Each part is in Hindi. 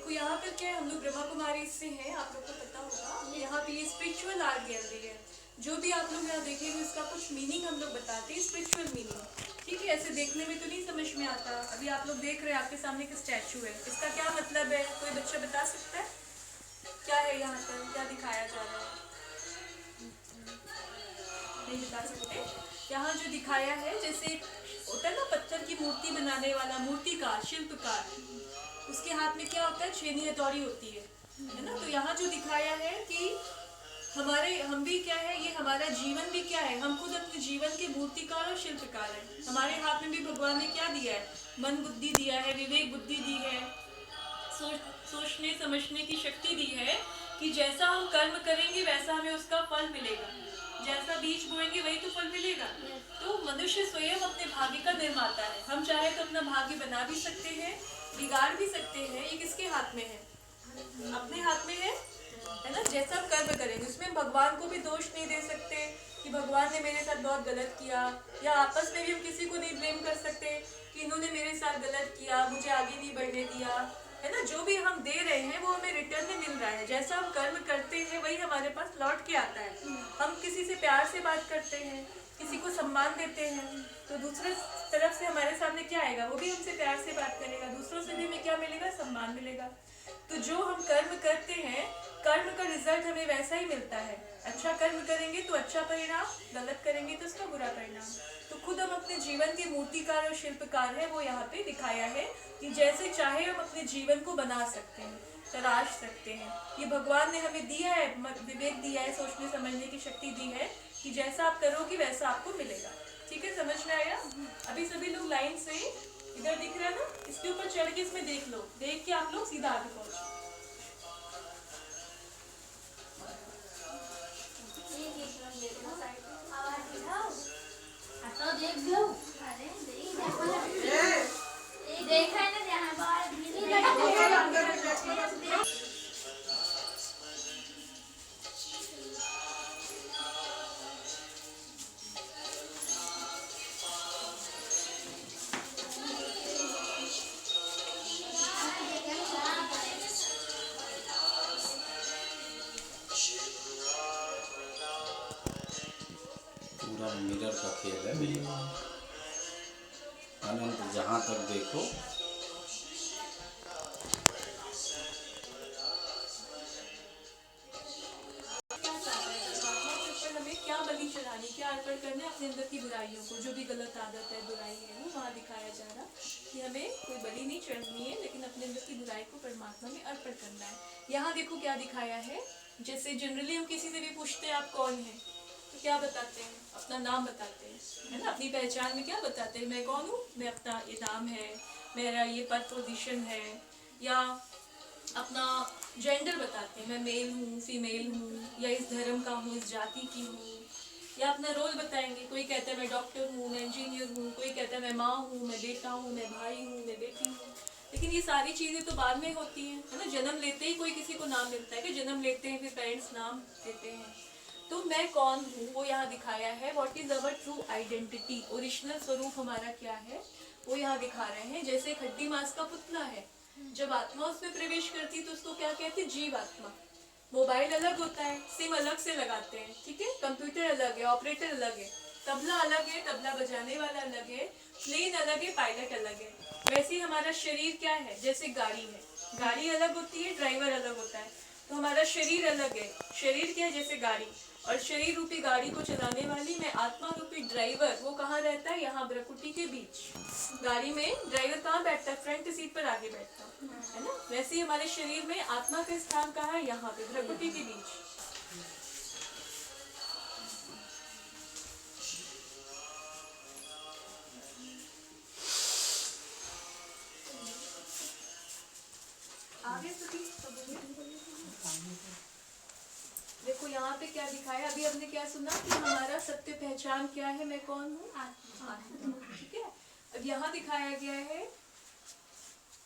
देखो यहाँ पर क्या है, हम लोग ब्रह्मा कुमारी से हैं, आप लोग को पता होगा। यहाँ पे ये स्पिरिचुअल आर्ट गैलरी है। जो भी आप लोग यहाँ देखेंगे उसका कुछ मीनिंग हम लोग बताते हैं, स्पिरिचुअल मीनिंग। ठीक है, ऐसे देखने में तो नहीं समझ में आता। अभी आप लोग देख रहे हैं, आपके सामने एक स्टैचू है, इसका क्या मतलब है? कोई बच्चा बता सकता है क्या है? यहाँ पर क्या दिखाया जा रहा है? नहीं बता सकते। यहाँ जो दिखाया है, जैसे होता है ना पत्थर की मूर्ति बनाने वाला मूर्तिकार, शिल्पकार, उसके हाथ में क्या होता है? छेनी हथौड़ी होती है ना। तो यहाँ जो दिखाया है कि हम भी क्या है, ये हमारा जीवन भी क्या है, हम खुद अपने जीवन के मूर्तिकार और शिल्पकार हैं। हमारे हाथ में भी भगवान ने क्या दिया है? मन बुद्धि दिया है, विवेक बुद्धि दी है, सोचने समझने की शक्ति दी है कि जैसा हम कर्म करेंगे वैसा हमें उसका फल मिलेगा। जैसा बीज बोएंगे वही तो फल मिलेगा। तो मनुष्य स्वयं अपने भाग्य का निर्माता है। हम चाहे तो अपना भाग्य बना भी सकते हैं, बिगाड़ भी सकते हैं। ये किसके हाथ में है? अपने हाथ में है ना। जैसा हम कर्म करेंगे उसमें भगवान को भी दोष नहीं दे सकते कि भगवान ने मेरे साथ बहुत गलत किया, या आपस में भी हम किसी को नहीं ब्लेम कर सकते कि इन्होंने मेरे साथ गलत किया, मुझे आगे नहीं बढ़ने दिया, है ना। जो भी हम दे रहे हैं वो हमें रिटर्न में मिल रहा है। जैसा हम कर्म करते हैं वही हमारे पास लौट के आता है। हम किसी से प्यार से बात करते हैं, किसी को सम्मान देते हैं, तो दूसरे तरफ से हमारे सामने क्या आएगा? वो भी हमसे प्यार से बात करेगा, दूसरों से भी हमें क्या मिलेगा? सम्मान मिलेगा। तो जो हम कर्म करते हैं, कर्म का रिजल्ट हमें वैसा ही मिलता है। अच्छा कर्म करेंगे तो अच्छा परिणाम, गलत करेंगे तो उसका बुरा परिणाम। तो खुद हम अपने जीवन के मूर्तिकार और शिल्पकार है, वो यहाँ पे दिखाया है कि जैसे चाहे हम अपने जीवन को बना सकते हैं, तराश सकते हैं। ये भगवान ने हमें दिया है, विवेक दिया है, सोचने समझने की शक्ति दी है कि जैसा आप करोगे वैसा आपको मिलेगा। ठीक है, समझ में आया? अभी सभी लोग लाइन से, इधर दिख रहा है ना, इसके ऊपर चढ़ के इसमें देख लो, देख के आप लोग सीधा आगे पहुंचो। देखा है ना यहाँ बाहर पूरा मिरर का खेल है भैया। अनंत जहाँ तक देखो क्या बलि चढ़ानी, क्या अर्पण करना है अपने अंदर की बुराइयों को। जो भी गलत आदत है, बुराई है, वो वहाँ दिखाया जा रहा कि हमें कोई बलि नहीं चढ़नी है, लेकिन अपने अंदर की बुराई को परमात्मा में अर्पण करना है। यहाँ देखो क्या दिखाया है। जैसे जनरली हम किसी से भी पूछते हैं आप कौन है, तो क्या बताते हैं? अपना नाम बताते हैं, है ना। अपनी पहचान में क्या बताते हैं? मैं कौन हूँ, मैं अपना ये नाम है, मेरा ये पद पोजीशन है, या अपना जेंडर बताते हैं, मैं मेल हूँ, फीमेल हूँ, या इस धर्म का हूँ, इस जाति की हूँ, या अपना रोल बताएंगे। कोई कहता है मैं डॉक्टर हूँ, मैं इंजीनियर हूँ, कोई कहता है मैं माँ हूँ, मैं बेटा हूँ, मैं भाई हूँ, मैं बेटी हूँ। लेकिन ये सारी चीज़ें तो बाद में होती हैं, है ना। जन्म लेते ही कोई किसी को नाम मिलता है कि जन्म लेते हैं फिर पेरेंट्स नाम देते हैं। तो मैं कौन हूँ वो यहाँ दिखाया है। What is our true identity, original स्वरूप हमारा क्या है, वो यहाँ दिखा रहे हैं। जैसे खड्डी मांस का पुतला है, जब आत्मा उसमें प्रवेश करती तो उसको क्या कहते हैं? जीव आत्मा। मोबाइल अलग होता है, सिम अलग से लगाते हैं, ठीक है। कंप्यूटर अलग है, ऑपरेटर अलग है, तबला अलग है, तबला बजाने वाला अलग है, प्लेन अलग है, पायलट अलग है। वैसे ही हमारा शरीर क्या है? जैसे गाड़ी है, गाड़ी अलग होती है, ड्राइवर अलग होता है। तो हमारा शरीर अलग है। शरीर क्या है? जैसे गाड़ी। और शरीर रूपी गाड़ी को चलाने वाली मैं आत्मा रूपी ड्राइवर, वो कहाँ रहता है? यहाँ भ्रकुटी के बीच। गाड़ी में ड्राइवर कहाँ बैठता है? फ्रंट सीट पर आगे बैठता है ना। वैसे ही हमारे शरीर में आत्मा का स्थान कहाँ है? यहाँ पे भ्रकुटी के बीच। आगे देखो यहाँ पे क्या दिखाया। अभी हमने क्या सुना कि हमारा सत्य पहचान क्या है? मैं कौन हूँ? आत्मा। ठीक है। अब यहाँ दिखाया गया है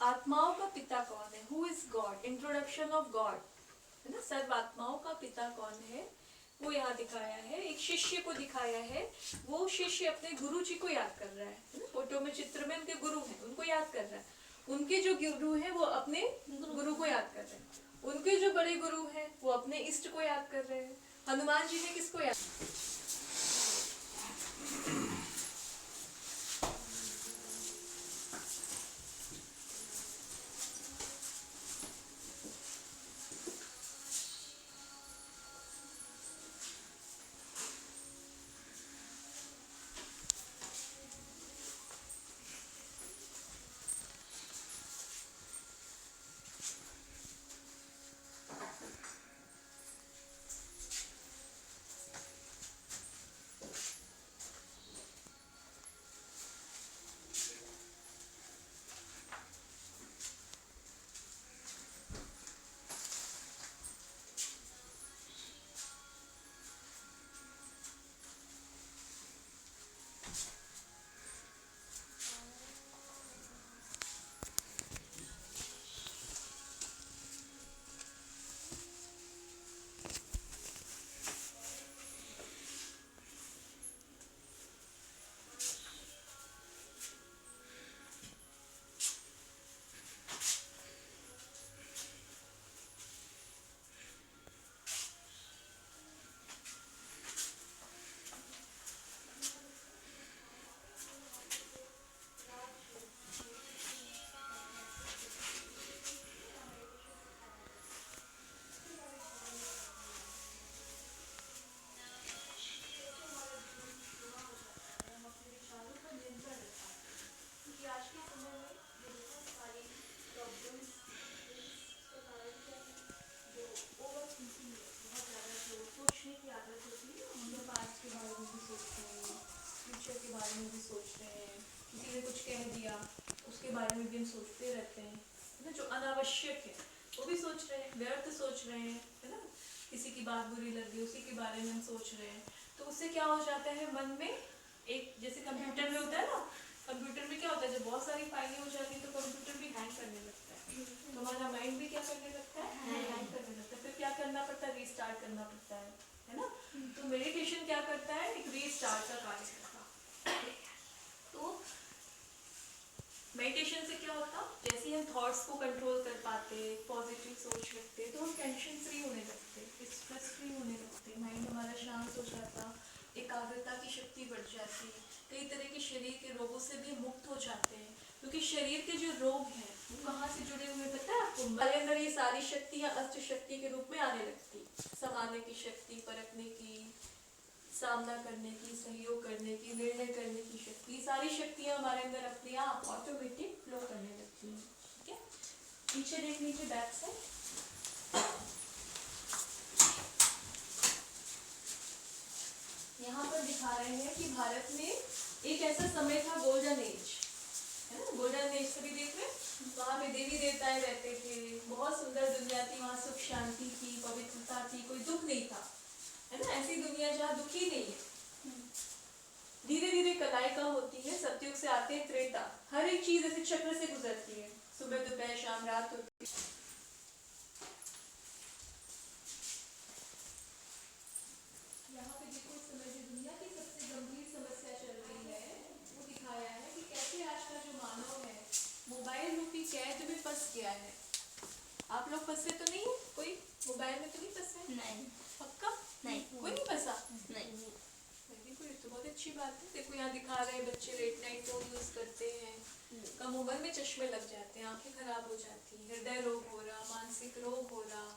आत्माओं का पिता कौन है? Who is God, introduction of God, है ना। सर्व आत्माओं का पिता कौन है वो यहाँ दिखाया है। एक शिष्य को दिखाया है, वो शिष्य अपने गुरु जी को याद कर रहा है ना। फोटो में, चित्र में उनके गुरु हैं, उनको याद कर रहा है। उनके जो गुरु हैं वो अपने गुरु को याद कर रहे हैं, उनके जो बड़े गुरु हैं वो अपने इष्ट को याद कर रहे हैं। हनुमान जी ने किसको याद? फ्यूचर के बारे में भी सोचते हैं, किसी ने कुछ कह दिया उसके बारे में भी हम सोचते रहते हैं, है ना। जो अनावश्यक है वो भी सोच रहे हैं, व्यर्थ सोच रहे हैं, है ना। किसी की बात बुरी लग गई उसी के बारे में हम सोच रहे हैं, तो उससे क्या हो जाता है मन में एक, जैसे कंप्यूटर में होता है ना, कंप्यूटर में क्या होता है जब बहुत सारी फाइलें हो जाती है तो कंप्यूटर भी हैंग करने लगता है, तो हमारा माइंड भी क्या करने लगता है, हैंग करने लगता है। फिर क्या करना पड़ता है, रीस्टार्ट करना पड़ता है ना। तो मेडिटेशन क्या करता है, एक रीस्टार्ट का कार्य करता है। तो मेडिटेशन से क्या होता, जैसे हम थॉट्स को कंट्रोल कर पाते, पॉजिटिव सोच रखते, तो हम टेंशन फ्री होने लगते, स्ट्रेस फ्री होने लगते, माइंड हमारा शांत हो जाता, एकाग्रता की शक्ति बढ़ जाती, कई तरह के शरीर के रोगों से भी मुक्त हो जाते हैं, क्योंकि शरीर के जो रोग हैं वो कहाँ से जुड़े हुए पता है आपको, हमारे अंदर ये सारी शक्तियाँ अष्ट शक्ति के रूप में आने लगती, संभालने की शक्ति, परखने की, सामना करने की, सहयोग करने की, निर्णय करने की शक्ति, सारी शक्तियाँ हमारे अंदर अपने आप ऑटोमेटिक फ्लो करने लगती हैं। ठीक है, पीछे देख लीजिए बैक साइड। यहाँ पर दिखा रहे हैं कि भारत में एक ऐसा समय था गोल्डन एज, है ना, गोल्डन एज सभी देख रहे हैं, वहाँ पे देवी देवताएं रहते थे, बहुत सुंदर दुनिया थी, वहाँ सुख शांति थी, पवित्रता थी, कोई दुख नहीं था, है ना। ऐसी दुनिया जहाँ दुख ही नहीं है। धीरे धीरे कलाई कम होती है, सतयुग से आते हैं त्रेता, हर एक चीज ऐसे चक्र से गुजरती है, सुबह दोपहर शाम रात होती है। यहाँ पे देखो इस समय जो दुनिया की सबसे गंभीर समस्या चल रही है वो दिखाया है कि कैसे आज का जो मानव है मोबाइल रूपी कैद में फंस गया है। आप लोग फंसे तो नहीं है, कोई मोबाइल में तो नहीं फंसे? नहीं, पक्का नहीं, कोई नहीं फंसा? नहीं। देखो ये तो बहुत अच्छी बात है। देखो यहाँ दिखा रहे हैं बच्चे लेट नाइट फोन यूज करते हैं, कम उम्र में चश्मे लग जाते हैं, आंखें खराब हो जाती हैं, हृदय रोग हो रहा, मानसिक रोग हो रहा,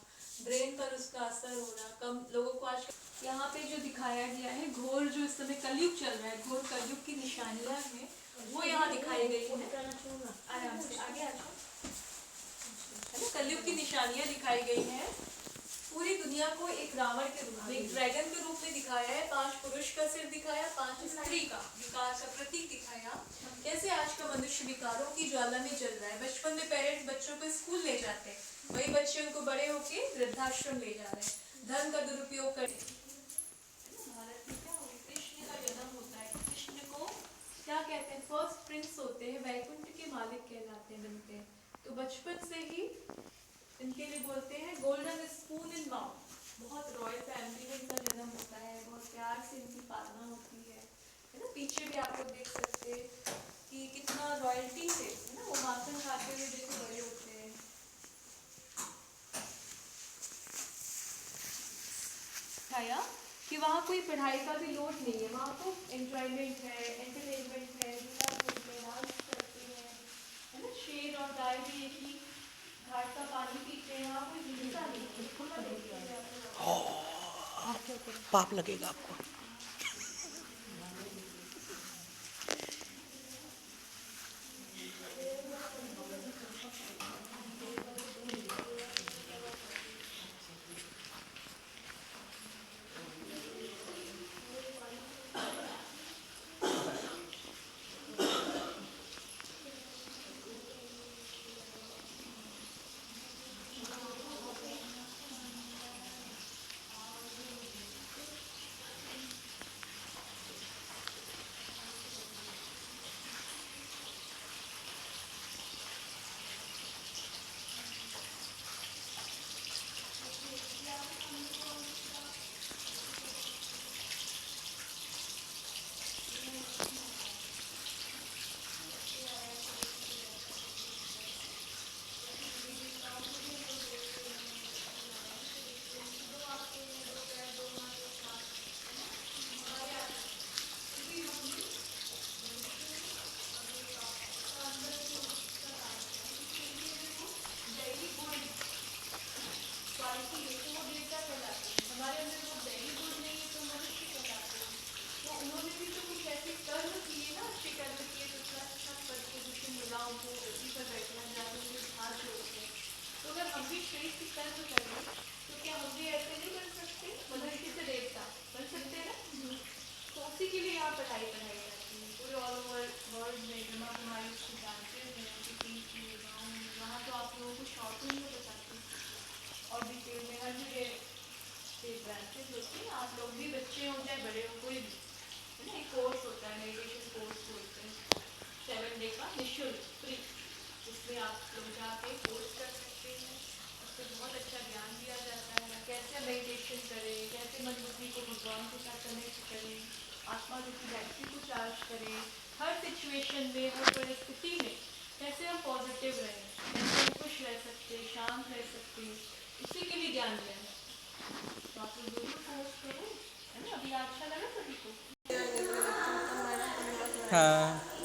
ब्रेन पर उसका असर हो रहा, कम लोगों को आज यहाँ पे जो दिखाया गया है घोर जो इस समय कलयुग चल रहा है, घोर कलयुग की निशानियां हैं वो यहाँ दिखाई गई है। आराम से आगे आ जाओ, है ना, कलयुग की निशानियां दिखाई गई हैं। पूरी दुनिया को एक रावण के रूप में, एक ड्रैगन के रूप में दिखाया है, 5 पुरुष का सिर दिखाया, 5 स्त्री का, विकार का प्रतीक दिखाया। कैसे आज का मनुष्य विकारों की ज्वाला में जल रहा है। बचपन में पेरेंट्स बच्चों को स्कूल ले जाते हैं, वही बच्चे उनको बड़े होके वृद्धाश्रम ले जा रहे हैं, धन का दुरुपयोग कर। भारत में क्या हो, कृष्ण का जन्म होता है, कृष्ण को क्या कहते हैं, फर्स्ट प्रिंस होते हैं, वैकुंठ के मालिक कहलाते हैं, बनते हैं। तो बचपन से ही इनके लिए बोलते हैं गोल्डन स्पून इन माउथ, बहुत रॉयल फैमिली में इनका जन्म होता है, बहुत प्यार से इनकी पालना होती है ना। पीछे भी आप लोग देख सकते हैं कि कि कितना रॉयल्टी से है ना वो माखन खाते हुए देखो बड़े होते हैं। खाया कि वहाँ कोई पढ़ाई का भी लोड नहीं है, वहाँ तो एंजॉयमेंट है, एंटरटेनमेंट है, झूला झूलते हैं, डांस करते हैं, है ना। शेर और गाय भी एक ही घाट का पानी पीते हैं, वहाँ कोई हिंसा नहीं है, खुला देखते हैं पाप लगेगा आपको। क्वालिटी है तो वो देवता कहलाते हैं, हमारे अंदर वो दैवी गुण नहीं है तो मनुष्य कहलाते हैं। तो उन्होंने भी तो कुछ ऐसे कर्म किए ना, अच्छे कर्म किए तो इतना अच्छा पद पोजिशन मिला उनको, गद्दी पर बैठना जाकर उनके हाथ जोड़ते हैं। तो अगर हम भी श्रेष्ठ कर्म करें तो क्या हम भी ऐसे नहीं बन सकते, मनुष्य से देवता बन सकते हैं ना। तो उसी के लिए यहाँ पढ़ाई पढ़ाई जाती है पूरे ऑल ओवर वर्ल्ड में। ब्रह्मा कुमारी उसको जानते हैं कि गाँव में, वहाँ तो आप लोगों को शॉर्ट में बताती हूँ और डिटेल में हर जगह के ब्रांचेस होती हैं। आप लोग भी बच्चे हो चाहे बड़े हो कोई भी, है ना। एक कोर्स होता है, मेडिटेशन कोर्स बोलते हैं, 7 डे का निःशुल्क फ्री, उसमें आप लोग जाके कोर्स कर सकते हैं। उससे बहुत अच्छा ज्ञान दिया जाता है, कैसे मेडिटेशन करें, कैसे मन बुद्धि को भगवान के साथ कनेक्ट करें, आत्मा रूपी बैटरी को चार्ज करें, हर सिचुएशन में हर परिस्थिति में कैसे हम पॉजिटिव रहें, कैसे हम खुश रह सकते, शांत रह सकते, इसी के लिए ज्ञान दिया है। तो आप लोग जरूर कोर्स करो, है ना। अभी अच्छा लगा सभी को। हाँ।